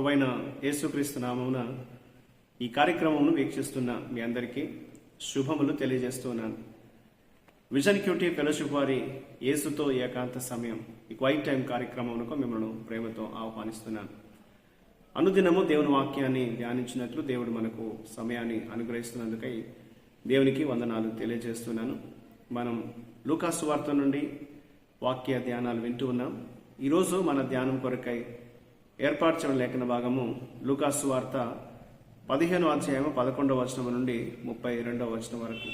ప్రభువైన యేసుక్రీస్తు నామమున ఈ కార్యక్రమమును వీక్షిస్తున్న మీ అందరికీ శుభములు తెలియజేస్తున్నాను. విజన్ క్యూటీ ఫెలోషిప్ వారి యేసుతో ఏకాంత సమయం ఈ క్వైట్ టైం కార్యక్రమమునకు మిమ్మల్ని ప్రేమతో ఆహ్వానిస్తున్నాను. అనుదినము దేవుని వాక్యాన్ని ధ్యానించినట్లు దేవుడు మనకు సమయాన్ని అనుగ్రహిస్తున్నందుకై దేవునికి వందనాలు తెలియజేస్తున్నాను. మనం లూకా సువార్త నుండి వాక్య ధ్యానాలు వింటూ ఉన్నాం. ఈరోజు మన ధ్యానం కొరకై ఏర్పాటు లేఖన భాగము లూకా సువార్త 15వ అధ్యాయం 11వ వచనం నుండి 32వ వచనం వరకు.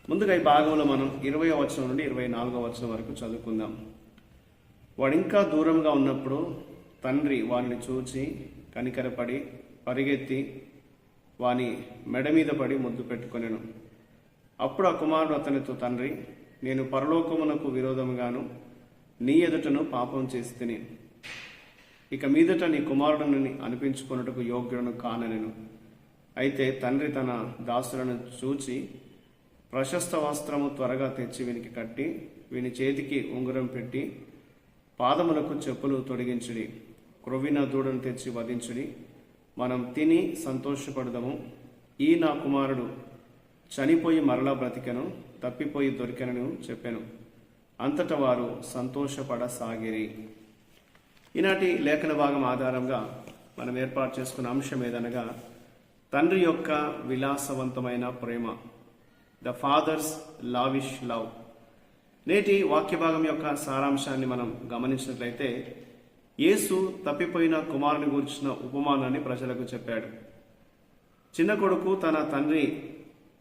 ముందుగా ఈ భాగంలో మనం 20వ వచనం నుండి 24వ వచనం వరకు చదువుకుందాం. వాడు ఇంకా దూరంగా ఉన్నప్పుడు తండ్రి వారిని చూచి కనికరపడి పరిగెత్తి వాని మెడ మీద పడి ముద్దు పెట్టుకొనెను. అప్పుడు ఆ కుమారుడు అతనితో, తండ్రి, నేను పరలోకమునకు విరోధముగాను నీ ఎదుటను పాపం చేసి తిని ఇక మీదట నీ కుమారుడిని అనిపించుకున్నట్టుకు యోగ్యులను కాననెను. అయితే తండ్రి తన దాసులను చూచి ప్రశస్త వస్త్రము త్వరగా తెచ్చి వీనికి కట్టి వీని చేతికి ఉంగరం పెట్టి పాదములకు చెప్పులు తొడిగించుడి, క్రొవ్విన దూడను తెచ్చి వధించుడి, మనం తిని సంతోషపడదము. ఈ నా కుమారుడు చనిపోయి మరలా బ్రతికెను, తప్పిపోయి దొరికెనని చెప్పాను. అంతటా వారు సంతోషపడసాగిరి. ఈనాటి లేఖన భాగం ఆధారంగా మనం ఏర్పాటు చేసుకున్న అంశం ఏదనగా తండ్రి యొక్క విలాసవంతమైన ప్రేమ, ద ఫాదర్స్ లావిష్ లవ్. నేటి వాక్య భాగం యొక్క సారాంశాన్ని మనం గమనించినట్లయితే యేసు తప్పిపోయిన కుమారుని గురించిన ఉపమానాన్ని ప్రజలకు చెప్పాడు. చిన్న కొడుకు తన తండ్రి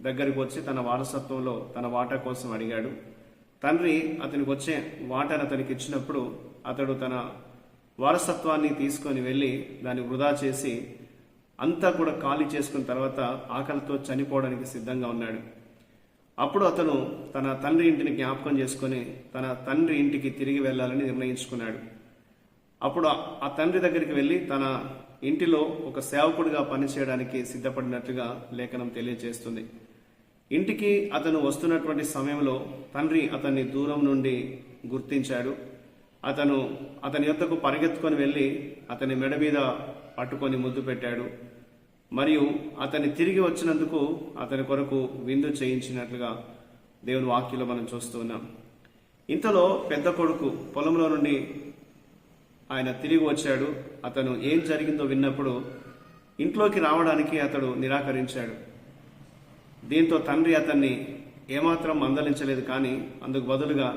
దగ్గరికి వచ్చి తన వారసత్వంలో తన వాటా కోసం అడిగాడు. తండ్రి అతనికి వచ్చే వాటాను అతనికి ఇచ్చినప్పుడు అతడు తన వారసత్వాన్ని తీసుకొని వెళ్ళి దాన్ని వృధా చేసి అంతా కూడా ఖాళీ చేసుకున్న తర్వాత ఆకలితో చనిపోవడానికి సిద్ధంగా ఉన్నాడు. అప్పుడు అతను తన తండ్రి ఇంటిని జ్ఞాపకం చేసుకొని తన తండ్రి ఇంటికి తిరిగి వెళ్ళాలని నిర్ణయించుకున్నాడు. అప్పుడు ఆ తండ్రి దగ్గరికి వెళ్ళి తన ఇంటిలో ఒక సేవకుడిగా పనిచేయడానికి సిద్ధపడినట్లుగా లేఖనం తెలియజేస్తుంది. ఇంటికి అతను వస్తున్నటువంటి సమయంలో తండ్రి అతన్ని దూరం నుండి గుర్తించాడు. అతని యొద్దకు పరిగెత్తుకొని వెళ్ళి అతని మెడ మీద పట్టుకొని ముద్దు పెట్టాడు. మరియు అతన్ని తిరిగి వచ్చినందుకు అతని కొరకు విందు చేయించినట్లుగా దేవుని వాక్యంలో మనం చూస్తూ ఉన్నాం. ఇంతలో పెద్ద కొడుకు పొలంలో నుండి ఆయన తిరిగి వచ్చాడు. అతను ఏం జరిగిందో విన్నప్పుడు ఇంట్లోకి రావడానికి అతడు నిరాకరించాడు. దీంతో తండ్రి అతన్ని ఏమాత్రం మందలించలేదు. కానీ అందుకు బదులుగా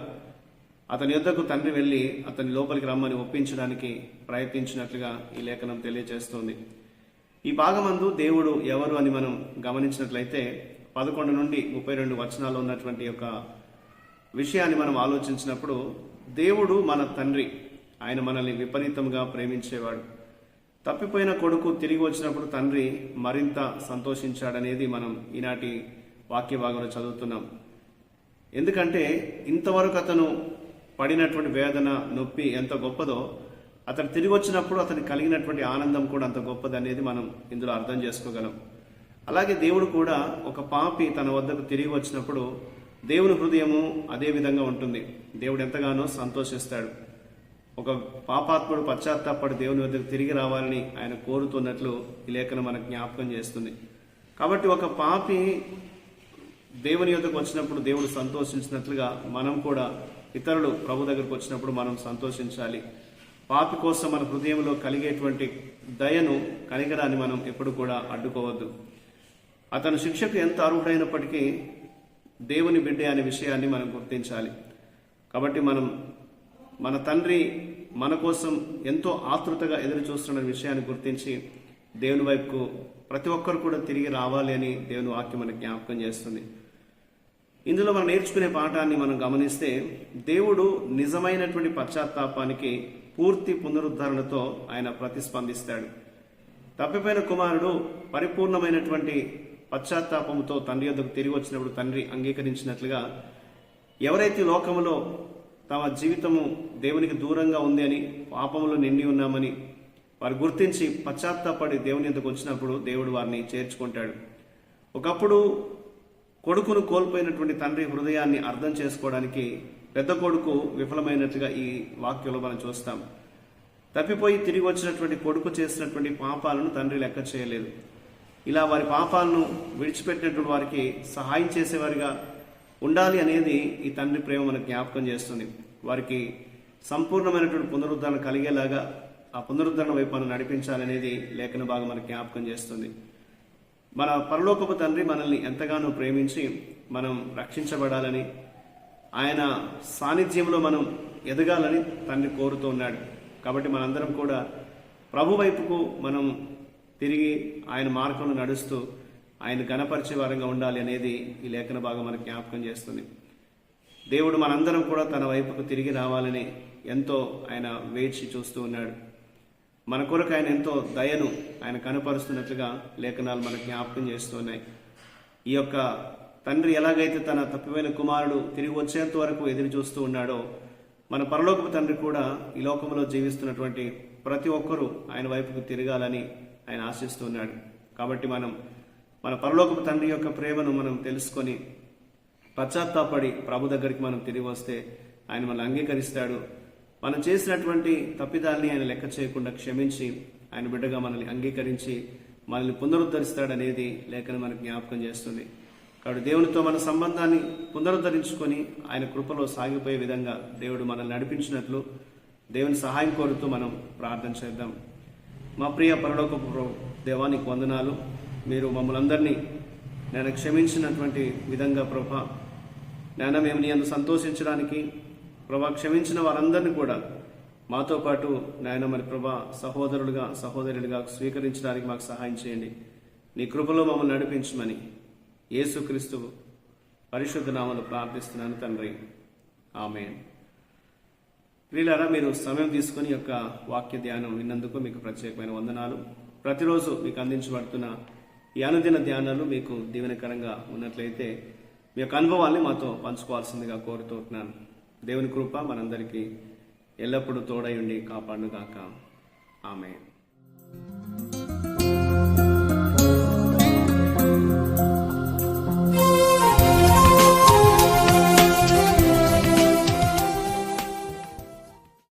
అతని యొద్దకు తండ్రి వెళ్ళి అతని లోపలికి రమ్మని ఒప్పించడానికి ప్రయత్నించినట్లుగా ఈ లేఖనం తెలియజేస్తోంది. ఈ భాగమందు దేవుడు ఎవరు అని మనం గమనించినట్లయితే 11 నుండి 32 వచనాల్లో ఉన్నటువంటి ఒక విషయాన్ని మనం ఆలోచించినప్పుడు దేవుడు మన తండ్రి. ఆయన మనల్ని విపరీతంగా ప్రేమించేవాడు. తప్పిపోయిన కొడుకు తిరిగి వచ్చినప్పుడు తండ్రి మరింత సంతోషించాడనేది మనం ఈనాటి వాక్య భాగంలో చదువుతున్నాం. ఎందుకంటే ఇంతవరకు అతను పడినటువంటి వేదన, నొప్పి ఎంత గొప్పదో అతను తిరిగి వచ్చినప్పుడు అతనికి కలిగినటువంటి ఆనందం కూడా అంత గొప్పది అనేది మనం ఇందులో అర్థం చేసుకోగలం. అలాగే దేవుడు కూడా ఒక పాపి తన వద్దకు తిరిగి వచ్చినప్పుడు దేవుని హృదయము అదే విధంగా ఉంటుంది. దేవుడు ఎంతగానో సంతోషిస్తాడు. ఒక పాపాత్ముడు పశ్చాత్తాపడి దేవుని వద్దకు తిరిగి రావాలని ఆయన కోరుతున్నట్లు ఈ లేఖనం మనకు జ్ఞాపకం చేస్తుంది. కాబట్టి ఒక పాపి దేవుని యొద్దకు వచ్చినప్పుడు దేవుడు సంతోషించినట్లుగా మనం కూడా ఇతరులు ప్రభు దగ్గరకు వచ్చినప్పుడు మనం సంతోషించాలి. పాపి కోసం మన హృదయంలో కలిగేటువంటి దయను, కనికరాన్ని మనం ఎప్పుడు కూడా అడ్డుకోవద్దు. అతను శిక్షకు ఎంత అర్హుడైనప్పటికీ దేవుని బిడ్డ అనే విషయాన్ని మనం గుర్తించాలి. కాబట్టి మన తండ్రి మన కోసం ఎంతో ఆతృతగా ఎదురు చూస్తున్న విషయాన్ని గుర్తించి దేవుని వైపుకు ప్రతి ఒక్కరు కూడా తిరిగి రావాలి అని దేవుని వాక్యం మనకు జ్ఞాపకం చేస్తుంది. ఇందులో మనం నేర్చుకునే పాఠాన్ని మనం గమనిస్తే దేవుడు నిజమైనటువంటి పశ్చాత్తాపానికి పూర్తి పునరుద్ధరణతో ఆయన ప్రతిస్పందిస్తాడు. తప్పిపోయిన కుమారుడు పరిపూర్ణమైనటువంటి పశ్చాత్తాపంతో తండ్రి యొద్దకు తిరిగి వచ్చినప్పుడు తండ్రి అంగీకరించినట్లుగా ఎవరైతే లోకములో తమ జీవితము దేవునికి దూరంగా ఉంది అని, పాపములో నిండి ఉన్నామని వారు గుర్తించి పశ్చాత్తాపడి దేవుని యొద్దకు వచ్చినప్పుడు దేవుడు వారిని చేర్చుకుంటాడు. ఒకప్పుడు కొడుకును కోల్పోయినటువంటి తండ్రి హృదయాన్ని అర్థం చేసుకోవడానికి పెద్ద కొడుకు విఫలమైనట్టుగా ఈ వాక్యంలో మనం చూస్తాం. తప్పిపోయి తిరిగి వచ్చినటువంటి కొడుకు చేసినటువంటి పాపాలను తండ్రి లెక్క చేయలేదు. ఇలా వారి పాపాలను విడిచిపెట్టినటువంటి వారికి సహాయం చేసేవారిగా ఉండాలి అనేది ఈ తండ్రి ప్రేమ మనకు జ్ఞాపకం చేస్తుంది. వారికి సంపూర్ణమైనటువంటి పునరుద్ధరణ కలిగేలాగా ఆ పునరుద్ధరణ వైపు మనం నడిపించాలనేది లేఖన భాగం మనకు జ్ఞాపకం చేస్తుంది. మన పరలోకపు తండ్రి మనల్ని ఎంతగానో ప్రేమించి మనం రక్షించబడాలని, ఆయన సాన్నిధ్యంలో మనం ఎదగాలని తండ్రి కోరుతూ ఉన్నాడు. కాబట్టి మనందరం కూడా ప్రభు వైపుకు మనం తిరిగి ఆయన మార్గంలో నడుస్తూ ఆయన ఘనపరిచే వారంగా ఉండాలి అనేది ఈ లేఖన భాగం మనకు జ్ఞాపకం చేస్తుంది. దేవుడు మనందరం కూడా తన వైపుకు తిరిగి రావాలని ఎంతో ఆయన వేచి చూస్తూ ఉన్నాడు. మన కొరకు ఆయన ఎంతో దయను ఆయన కనపరుస్తున్నట్లుగా లేఖనాలు మనకు జ్ఞాపకం చేస్తూ ఉన్నాయి. ఈ యొక్క తండ్రి ఎలాగైతే తన తప్పిపోయిన కుమారుడు తిరిగి వచ్చేంత వరకు ఎదురు చూస్తూ ఉన్నాడో, మన పరలోకపు తండ్రి కూడా ఈ లోకంలో జీవిస్తున్నటువంటి ప్రతి ఒక్కరూ ఆయన వైపుకు తిరగాలని ఆయన ఆశిస్తూ ఉన్నాడు. కాబట్టి మనం మన పరలోకపు తండ్రి యొక్క ప్రేమను మనం తెలుసుకొని పశ్చాత్తాపడి ప్రభు దగ్గరికి మనం తిరిగి వస్తే ఆయన మనల్ని అంగీకరిస్తాడు. మనం చేసినటువంటి తప్పిదాల్ని ఆయన లెక్క చేయకుండా క్షమించి ఆయన బిడ్డగా మనల్ని అంగీకరించి మనల్ని పునరుద్ధరిస్తాడనేది లేఖన మనకు జ్ఞాపకం చేస్తుంది. కాబట్టి దేవునితో మన సంబంధాన్ని పునరుద్ధరించుకొని ఆయన కృపలో సాగిపోయే విధంగా దేవుడు మనల్ని నడిపించినట్లు దేవుని సహాయం కోరుతూ మనం ప్రార్థన చేద్దాం. మా ప్రియ పరలోకపు దేవానికి వందనాలు. మీరు మమ్మల్ని అందరినీ నేను క్షమించినటువంటి విధంగా ప్రభా, నాయన మేము నీ అందు సంతోషించడానికి ప్రభా క్షమించిన వారందరినీ కూడా మాతో పాటు నాయన మరి ప్రభా సహోదరులుగా సహోదరులుగా స్వీకరించడానికి మాకు సహాయం చేయండి. నీ కృపలో మమ్మల్ని నడిపించమని యేసుక్రీస్తు పరిశుద్ధ నామములో ప్రార్థిస్తున్నాను తండ్రి, ఆమేన్. ప్రియులారా, మీరు సమయం తీసుకుని యొక్క వాక్య ధ్యానం విన్నందుకు మీకు ప్రత్యేకమైన వందనాలు. ప్రతిరోజు మీకు అందించబడుతున్న ఈ అనుదిన ధ్యానాలు మీకు దీవెనకరంగా ఉన్నట్లయితే మీ యొక్క అనుభవాల్ని మాతో పంచుకోవాల్సిందిగా కోరుతున్నాను. దేవుని కృప మనందరికీ ఎల్లప్పుడూ తోడై ఉండి కాపాడుగాక. ఆమేన్.